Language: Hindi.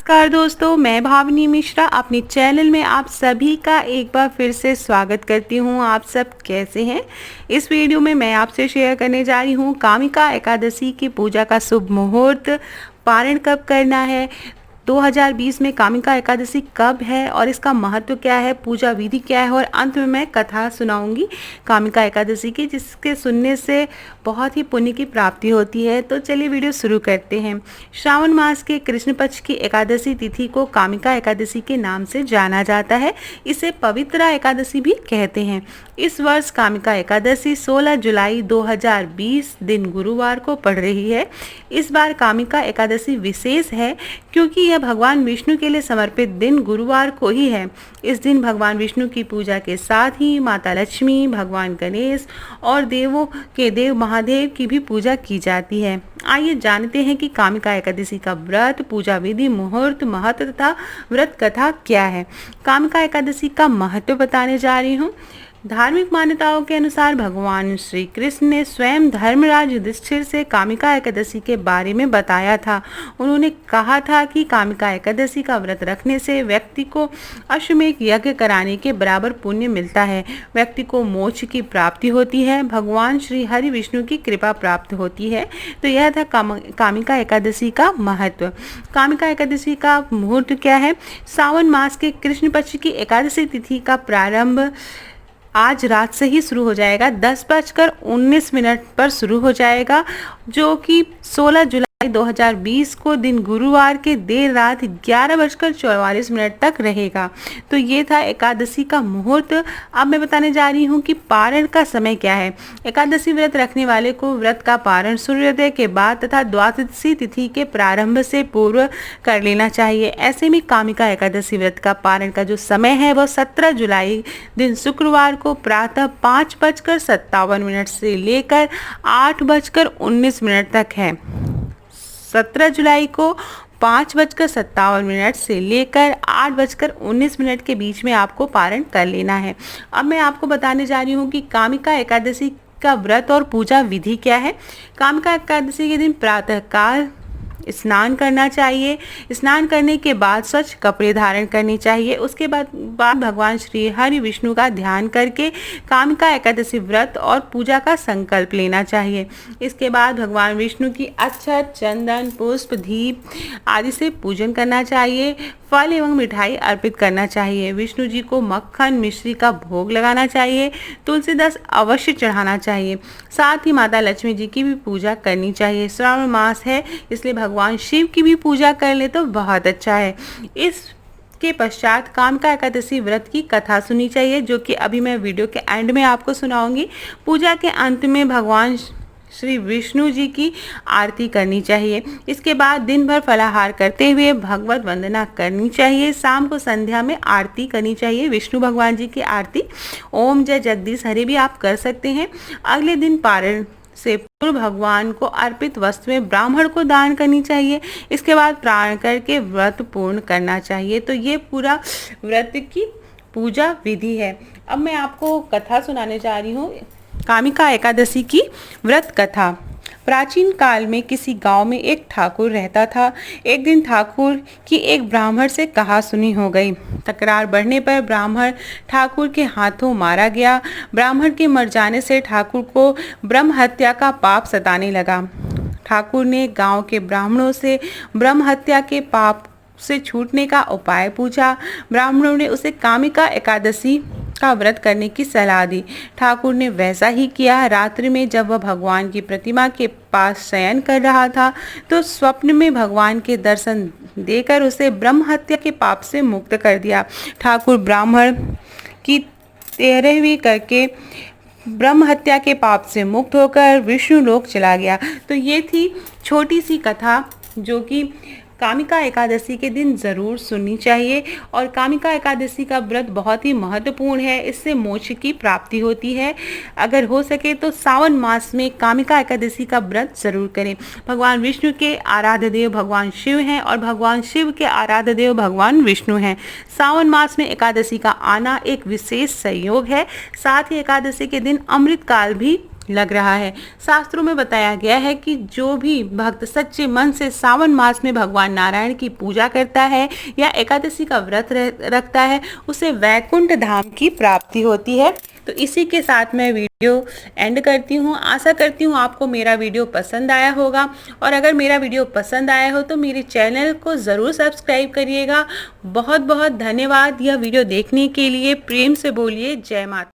नमस्कार दोस्तों, मैं भावनी मिश्रा अपने चैनल में आप सभी का एक बार फिर से स्वागत करती हूं। आप सब कैसे हैं? इस वीडियो में मैं आपसे शेयर करने जा रही हूं कामिका एकादशी की पूजा का शुभ मुहूर्त, पारण कब करना है, 2020 में कामिका एकादशी कब है और इसका महत्व क्या है, पूजा विधि क्या है और अंत में मैं कथा सुनाऊंगी कामिका एकादशी की, जिसके सुनने से बहुत ही पुण्य की प्राप्ति होती है। तो चलिए वीडियो शुरू करते हैं। श्रावण मास के कृष्ण पक्ष की एकादशी तिथि को कामिका एकादशी के नाम से जाना जाता है। इसे पवित्रा एकादशी भी कहते हैं। इस वर्ष कामिका एकादशी 16 जुलाई 2020 दिन गुरुवार को पड़ रही है। इस बार कामिका एकादशी विशेष है क्योंकि यह भगवान विष्णु के लिए समर्पित दिन गुरुवार को ही है। इस दिन भगवान विष्णु की पूजा के साथ ही माता लक्ष्मी, भगवान गणेश और देवों के देव महादेव की भी पूजा की जाती है। आइए जानते हैं कि कामिका एकादशी का व्रत, पूजा विधि, मुहूर्त, महत्व तथा व्रत कथा क्या है। कामिका एकादशी का महत्व बताने जा रही हूँ। धार्मिक मान्यताओं के अनुसार भगवान श्री कृष्ण ने स्वयं धर्मराज युधिष्ठिर से कामिका एकादशी के बारे में बताया था। उन्होंने कहा था कि कामिका एकादशी का व्रत रखने से व्यक्ति को अश्वमेध यज्ञ कराने के बराबर पुण्य मिलता है, व्यक्ति को मोक्ष की प्राप्ति होती है, भगवान श्री हरि विष्णु की कृपा प्राप्त होती है। तो यह था कामिका एकादशी का महत्व। कामिका एकादशी का मुहूर्त क्या है? सावन मास के कृष्ण पक्ष की एकादशी तिथि का प्रारंभ आज रात से ही शुरू हो जाएगा। 10:19 पर शुरू हो जाएगा, जो कि 16 जुलाई 2020 को दिन गुरुवार के देर रात 11:44 तक रहेगा। तो ये था एकादशी का मुहूर्त। अब मैं बताने जा रही हूँ कि पारण का समय क्या है। एकादशी व्रत रखने वाले को व्रत का पारण सूर्योदय के बाद तथा द्वादशी तिथि के प्रारंभ से पूर्व कर लेना चाहिए। ऐसे में कामिका एकादशी व्रत का पारण का जो समय है वह 17 जुलाई दिन शुक्रवार को प्रातः 5:57 से लेकर 8:19 तक है। 17 जुलाई को 5:57 से लेकर 8:19 के बीच में आपको पारण कर लेना है। अब मैं आपको बताने जा रही हूँ कि कामिका एकादशी का व्रत और पूजा विधि क्या है। कामिका एकादशी के दिन प्रातःकाल स्नान करना चाहिए। स्नान करने के बाद स्वच्छ कपड़े धारण करने चाहिए। उसके बाद भगवान श्री हरि विष्णु का ध्यान करके कामिका एकादशी व्रत और पूजा का संकल्प लेना चाहिए। इसके बाद भगवान विष्णु की अक्षत, चंदन, पुष्प, दीप आदि से पूजन करना चाहिए। फल एवं मिठाई अर्पित करना चाहिए। विष्णु जी को मक्खन मिश्री का भोग लगाना चाहिए। तुलसी दस अवश्य चढ़ाना चाहिए। साथ ही माता लक्ष्मी जी की भी पूजा करनी चाहिए। श्रावण मास है इसलिए भगवान शिव की भी पूजा कर ले तो बहुत अच्छा है। इसके पश्चात कामिका एकादशी व्रत की कथा सुनी चाहिए, जो कि अभी मैं वीडियो के एंड में आपको सुनाऊंगी। पूजा के अंत में भगवान श्री विष्णु जी की आरती करनी चाहिए। इसके बाद दिन भर फलाहार करते हुए भगवत वंदना करनी चाहिए। शाम को संध्या में आरती करनी चाहिए, विष्णु भगवान जी की आरती। ओम जय जगदीश हरि भी आप कर सकते हैं। अगले दिन पारण से पूर्व भगवान को अर्पित वस्तुएं ब्राह्मण को दान करनी चाहिए। इसके बाद पारण करके व्रत पूर्ण करना चाहिए। तो ये पूरा व्रत की पूजा विधि है। अब मैं आपको कथा सुनाने जा रही हूँ, कामिका एकादशी की व्रत कथा। प्राचीन काल में किसी गांव में एक ठाकुर रहता था। एक दिन ठाकुर की एक ब्राह्मण से कहा सुनी हो गई। तकरार बढ़ने पर ब्राह्मण ठाकुर के हाथों मारा गया। ब्राह्मण के मर जाने से ठाकुर को ब्रह्म हत्या का पाप सताने लगा। ठाकुर ने गांव के ब्राह्मणों से ब्रह्म हत्या के पाप से छूटने का उपाय पूछा। ब्राह्मणों ने उसे कामिका एकादशी का व्रत करने की सलाह दी। ठाकुर ने वैसा ही किया। रात्रि में जब वह भगवान की प्रतिमा के पास शयन कर रहा था तो स्वप्न में भगवान के दर्शन देकर उसे ब्रह्म हत्या के पाप से मुक्त कर दिया। ठाकुर ब्राह्मण की 13वीं करके ब्रह्म हत्या के पाप से मुक्त होकर विष्णु लोक चला गया। तो ये थी छोटी सी कथा, जो कि कामिका एकादशी के दिन ज़रूर सुननी चाहिए। और कामिका एकादशी का व्रत बहुत ही महत्वपूर्ण है, इससे मोक्ष की प्राप्ति होती है। अगर हो सके तो सावन मास में कामिका एकादशी का व्रत ज़रूर करें। भगवान विष्णु के आराध्य देव भगवान शिव हैं और भगवान शिव के आराध्य देव भगवान विष्णु हैं। सावन मास में एकादशी का आना एक विशेष संयोग है। साथ ही एकादशी के दिन अमृत काल भी लग रहा है। शास्त्रों में बताया गया है कि जो भी भक्त सच्चे मन से सावन मास में भगवान नारायण की पूजा करता है या एकादशी का व्रत रखता है, उसे वैकुंठ धाम की प्राप्ति होती है। तो इसी के साथ मैं वीडियो एंड करती हूँ। आशा करती हूँ आपको मेरा वीडियो पसंद आया होगा, और अगर मेरा वीडियो पसंद आया हो तो मेरे चैनल को ज़रूर सब्सक्राइब करिएगा। बहुत बहुत धन्यवाद यह वीडियो देखने के लिए। प्रेम से बोलिए जय माता।